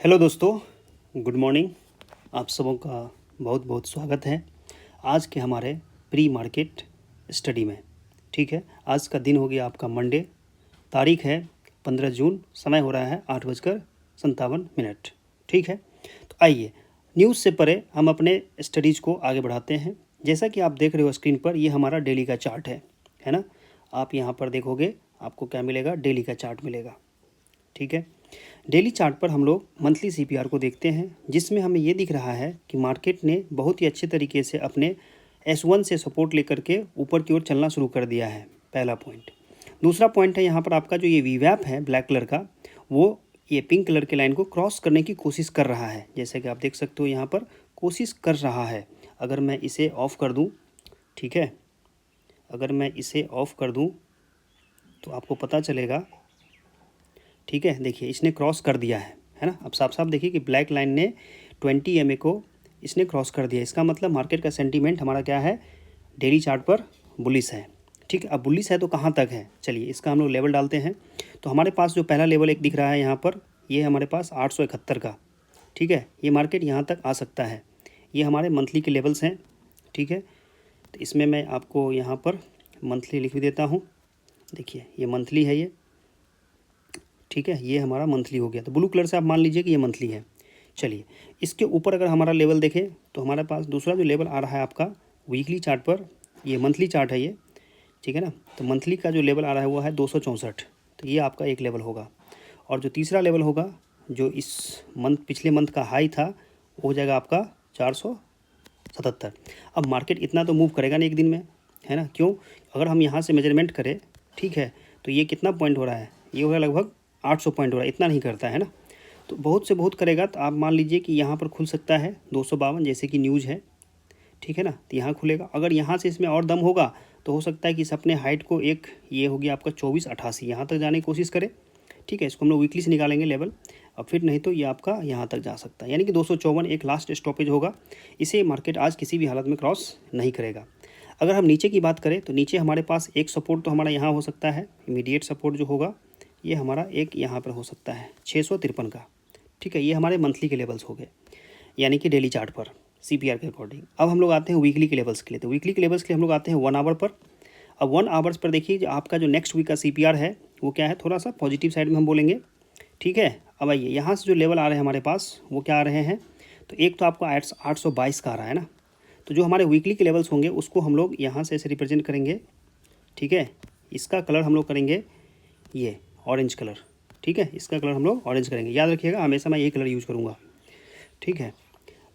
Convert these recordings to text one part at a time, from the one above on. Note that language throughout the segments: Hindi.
हेलो दोस्तों, गुड मॉर्निंग। आप सबों का बहुत बहुत स्वागत है आज के हमारे प्री मार्केट स्टडी में। ठीक है, आज का दिन हो गया आपका मंडे, तारीख है 15 जून, समय हो रहा है 8:57। ठीक है, तो आइए न्यूज़ से परे हम अपने स्टडीज़ को आगे बढ़ाते हैं। जैसा कि आप देख रहे हो स्क्रीन पर, ये हमारा डेली का चार्ट है ना। आप यहाँ पर देखोगे आपको क्या मिलेगा, डेली का चार्ट मिलेगा। ठीक है, डेली चार्ट पर हम लोग मंथली सीपीआर को देखते हैं, जिसमें हमें ये दिख रहा है कि मार्केट ने बहुत ही अच्छे तरीके से अपने S1 से सपोर्ट लेकर के ऊपर की ओर चलना शुरू कर दिया है। पहला पॉइंट। दूसरा पॉइंट है यहाँ पर आपका जो ये वीवैप है ब्लैक कलर का, वो ये पिंक कलर के लाइन को क्रॉस करने की कोशिश कर रहा है। जैसे कि आप देख सकते हो यहाँ पर कोशिश कर रहा है। अगर मैं इसे ऑफ़ कर दूँ, ठीक है, अगर मैं इसे ऑफ़ कर दूँ तो आपको पता चलेगा। ठीक है, देखिए इसने क्रॉस कर दिया है ना। अब साफ साफ देखिए कि ब्लैक लाइन ने 20 EMA को इसने क्रॉस कर दिया। इसका मतलब मार्केट का सेंटीमेंट हमारा क्या है, डेली चार्ट पर बुलिश है। ठीक है, अब बुलिश है तो कहाँ तक है, चलिए इसका हम लोग लेवल डालते हैं। तो हमारे पास जो पहला लेवल एक दिख रहा है यहाँ पर, ये हमारे पास 871 का। ठीक है, ये मार्केट यहाँ तक आ सकता है। ये हमारे मंथली के लेवल्स हैं। ठीक है, तो इसमें मैं आपको यहाँ पर मंथली लिख भी देता हूँ। देखिए ये मंथली है ये। ठीक है, ये हमारा मंथली हो गया, तो ब्लू कलर से आप मान लीजिए कि ये मंथली है। चलिए इसके ऊपर अगर हमारा लेवल देखें तो हमारे पास दूसरा जो लेवल आ रहा है आपका वीकली चार्ट पर, ये मंथली चार्ट है ये। ठीक है ना, तो मंथली का जो लेवल आ रहा है वो है 264। तो ये आपका एक लेवल होगा। और जो तीसरा लेवल होगा, जो इस मंथ पिछले मंथ का हाई था, वो हो जाएगा आपका 477। अब मार्केट इतना तो मूव करेगा नहीं एक दिन में, है ना। क्यों, अगर हम यहाँ से मेजरमेंट करें, ठीक है, तो ये कितना पॉइंट हो रहा है, ये हो रहा है लगभग 800 पॉइंट हो रहा है। इतना नहीं करता है ना, तो बहुत से बहुत करेगा तो आप मान लीजिए कि यहाँ पर खुल सकता है 252, जैसे कि न्यूज़ है। ठीक है ना, तो यहाँ खुलेगा। अगर यहाँ से इसमें और दम होगा तो हो सकता है कि इस अपने हाइट को एक, ये हो गया आपका 2488, यहाँ तक जाने की कोशिश करे। ठीक है, इसको हम लोग वीकली से निकालेंगे लेवल। अब फिर नहीं तो ये आपका यहाँ तक जा सकता है, यानी कि 254 एक लास्ट स्टॉपेज होगा। इसे मार्केट आज किसी भी हालत में क्रॉस नहीं करेगा। अगर हम नीचे की बात करें तो नीचे हमारे पास एक सपोर्ट तो हमारा यहाँ हो सकता है, इमीडिएट सपोर्ट जो होगा ये हमारा एक यहाँ पर हो सकता है 653 का। ठीक है, ये हमारे मंथली के लेवल्स हो गए, यानी कि डेली चार्ट पर सीपीआर के अकॉर्डिंग। अब हम लोग आते हैं वीकली के लेवल्स के लिए। तो वीकली के लेवल्स के लिए हम लोग आते हैं 1 आवर पर। अब 1 आवर्स पर देखिए जो आपका जो नेक्स्ट वीक का सीपीआर है वो क्या है, थोड़ा सा पॉजिटिव साइड में हम बोलेंगे। ठीक है, अब आइए यहाँ से जो लेवल आ रहे हैं हमारे पास वो क्या आ रहे हैं, तो एक तो आपको 822 का आ रहा है ना। तो जो हमारे वीकली के लेवल्स होंगे उसको हम लोग यहाँ से ऐसे रिप्रेजेंट करेंगे। ठीक है, इसका कलर हम लोग करेंगे ये ऑरेंज कलर। ठीक है, इसका कलर हम लोग ऑरेंज करेंगे, याद रखिएगा हमेशा मैं ये कलर यूज़ करूँगा। ठीक है,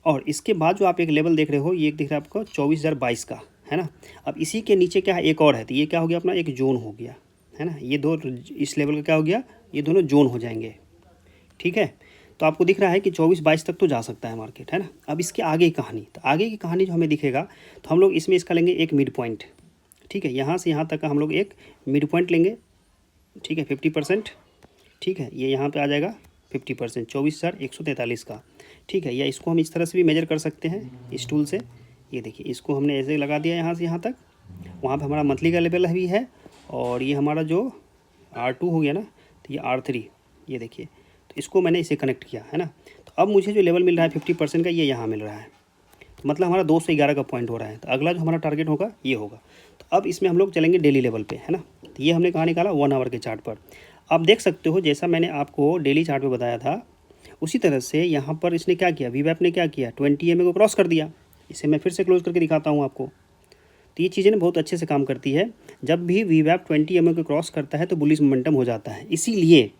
और इसके बाद जो आप एक लेवल देख रहे हो, ये दिख रहा है आपको 24,022 का, है ना। अब इसी के नीचे क्या है, एक और है, तो ये क्या हो गया अपना, एक जोन हो गया, है ना। ये दो इस लेवल का क्या हो गया, ये दोनों जोन हो जाएंगे। ठीक है, तो आपको दिख रहा है कि 24-22 तक तो जा सकता है मार्केट, है ना। अब इसके आगे की कहानी, तो आगे की कहानी जो हमें दिखेगा, तो हम लोग इसमें इसका लेंगे एक मिड पॉइंट। ठीक है, यहाँ से यहाँ तक का हम लोग एक मिड पॉइंट लेंगे। ठीक है, 50%। ठीक है, ये यहाँ पे आ जाएगा 50%, 24,143 का। ठीक है, या इसको हम इस तरह से भी मेजर कर सकते हैं इस टूल से। ये देखिए इसको हमने ऐसे लगा दिया यहाँ से यहाँ तक, वहाँ पे हमारा मंथली का लेवल भी है, और ये हमारा जो R2 हो गया ना, तो ये R3, ये देखिए, तो इसको मैंने इसे कनेक्ट किया, है ना। तो अब मुझे जो लेवल मिल रहा है 50% का, ये यहाँ मिल रहा है, तो मतलब हमारा 211 का पॉइंट हो रहा है। तो अगला जो हमारा टारगेट होगा ये होगा। तो अब इसमें हम लोग चलेंगे डेली लेवल पे, है ना। तो ये हमने कहाँ निकाला, 1 आवर के चार्ट पर। आप देख सकते हो जैसा मैंने आपको डेली चार्ट पे बताया था, उसी तरह से यहाँ पर इसने क्या किया, वीवैप ने क्या किया, 20 EMA को क्रॉस कर दिया। इसे मैं फिर से क्लोज करके दिखाता हूँ आपको। तो ये चीज़ें ना बहुत अच्छे से काम करती है। जब भी वीवैप 20 EMA को क्रॉस करता है तो बुलिश मोमेंटम हो जाता है। इसीलिए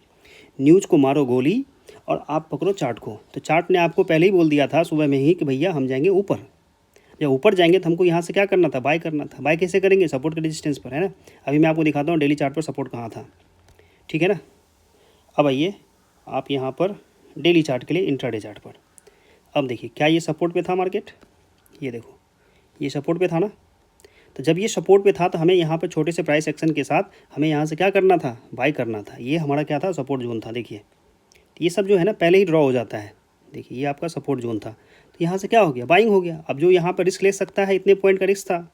न्यूज़ को मारो गोली और आप पकड़ो चार्ट को। तो चार्ट ने आपको पहले ही बोल दिया था सुबह में ही कि भैया हम जाएंगे ऊपर। जब ऊपर जाएंगे तो हमको यहाँ से क्या करना था, बाय करना था। बाय कैसे करेंगे, सपोर्ट के रेजिस्टेंस पर, है ना। अभी मैं आपको दिखाता हूँ डेली चार्ट पर सपोर्ट कहाँ था। ठीक है ना। अब आइए आप यहाँ पर डेली चार्ट के लिए इंट्राडे चार्ट पर। अब देखिए क्या ये सपोर्ट पे था मार्केट, ये देखो ये सपोर्ट पे था ना। तो जब ये सपोर्ट पे था तो हमें यहाँ पर छोटे से प्राइस एक्शन के साथ हमें यहाँ से क्या करना था, बाय करना था। ये हमारा क्या था, सपोर्ट जोन था। देखिए ये सब जो है ना पहले ही ड्रॉ हो जाता है। देखिए ये आपका सपोर्ट जोन था, तो यहाँ से क्या हो गया, बाइंग हो गया। अब जो यहाँ पर रिस्क ले सकता है, इतने पॉइंट का रिस्क था।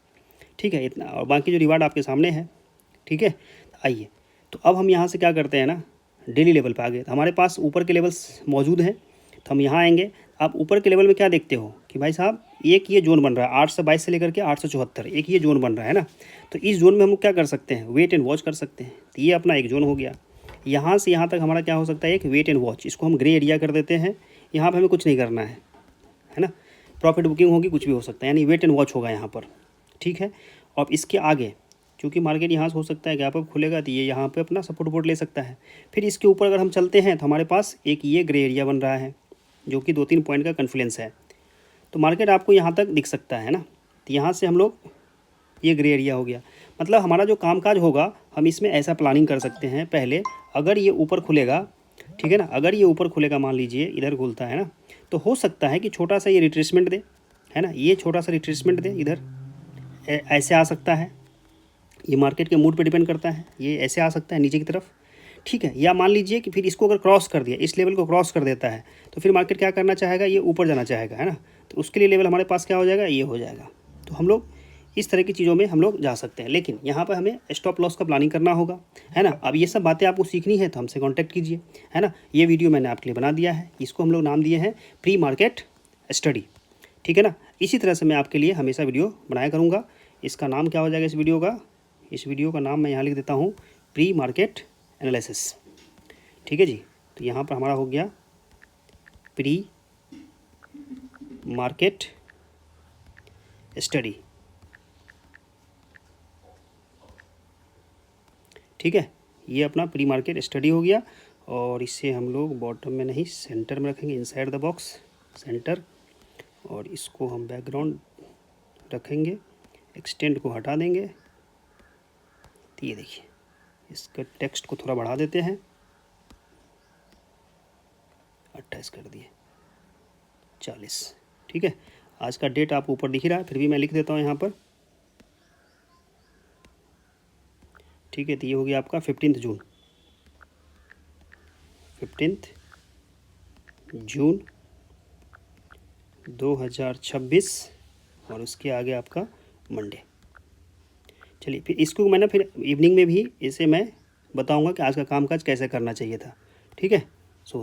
ठीक है, इतना, और बाकी जो रिवार्ड आपके सामने है। ठीक है, आइए तो अब हम यहाँ से क्या करते हैं ना, डेली लेवल पे आ गए। हमारे पास ऊपर के लेवल्स मौजूद हैं, तो हम यहाँ आएंगे। आप ऊपर के लेवल में क्या देखते हो कि भाई साहब एक ये जोन बन रहा है 822 से लेकर के 874, एक ये जोन बन रहा है ना। तो इस जोन में हम क्या कर सकते हैं, वेट एंड वॉच कर सकते हैं। तो ये अपना एक जोन हो गया। यहाँ से यहाँ तक हमारा क्या हो सकता है, एक वेट एंड वॉच, इसको हम ग्रे एरिया कर देते हैं। यहाँ पर हमें कुछ नहीं करना है ना, प्रॉफिट बुकिंग होगी, कुछ भी हो सकता है, यानी वेट एंड वॉच होगा यहाँ पर, ठीक है। और इसके आगे क्योंकि मार्केट यहाँ से हो सकता है गैप अप खुलेगा तो ये यहाँ पे अपना सपोर्ट बोर्ड ले सकता है। फिर इसके ऊपर अगर हम चलते हैं तो हमारे पास एक ये ग्रे एरिया बन रहा है जो कि 2-3 पॉइंट का कन्फ्लुएंस है। तो मार्केट आपको यहाँ तक दिख सकता है ना। तो यहाँ से हम लोग, ये ग्रे एरिया हो गया, मतलब हमारा जो कामकाज होगा हम इसमें ऐसा प्लानिंग कर सकते हैं। पहले अगर ये ऊपर खुलेगा, ठीक है ना, अगर ये ऊपर खुलेगा, मान लीजिए इधर खुलता है ना, तो हो सकता है कि छोटा सा ये रिट्रेसमेंट दे, है ना, ये छोटा सा रिट्रेसमेंट दे, इधर ऐसे आ सकता है। ये मार्केट के मूड पे डिपेंड करता है, ये ऐसे आ सकता है नीचे की तरफ, ठीक है। या मान लीजिए कि फिर इसको अगर क्रॉस कर दिया, इस लेवल को क्रॉस कर देता है, तो फिर मार्केट क्या करना चाहेगा, ये ऊपर जाना चाहेगा, है ना। तो उसके लिए लेवल हमारे पास क्या हो जाएगा, ये हो जाएगा। तो हम लोग इस तरह की चीज़ों में हम लोग जा सकते हैं, लेकिन यहाँ पर हमें स्टॉप लॉस का प्लानिंग करना होगा, है ना। अब ये सब बातें आपको सीखनी है तो हमसे कॉन्टैक्ट कीजिए, है ना। ये वीडियो मैंने आपके लिए बना दिया है, इसको हम लोग नाम दिए हैं प्री मार्केट स्टडी, ठीक है ना। इसी तरह से मैं आपके लिए हमेशा वीडियो बनाया करूँगा। इसका नाम क्या हो जाएगा इस वीडियो का नाम मैं यहाँ लिख देता हूँ, प्री मार्केट एनालिसिस, ठीक है जी। तो यहाँ पर हमारा हो गया प्री मार्केट स्टडी, ठीक है। ये अपना प्री मार्केट स्टडी हो गया। और इसे हम लोग बॉटम में नहीं, सेंटर में रखेंगे, इनसाइड द बॉक्स सेंटर। और इसको हम बैकग्राउंड रखेंगे, एक्सटेंड को हटा देंगे। तो ये देखिए, इसका टेक्स्ट को थोड़ा बढ़ा देते हैं, 28 कर दिए, 40, ठीक है। आज का डेट आपको ऊपर दिख ही रहा है, फिर भी मैं लिख देता हूँ यहाँ पर, ठीक है। तो ये हो गया आपका 15 जून 2026, और उसके आगे आपका मंडे। चलिए, फिर इसको मैंने फिर इवनिंग में भी इसे मैं बताऊंगा कि आज का कामकाज कैसे करना चाहिए था, ठीक है। सो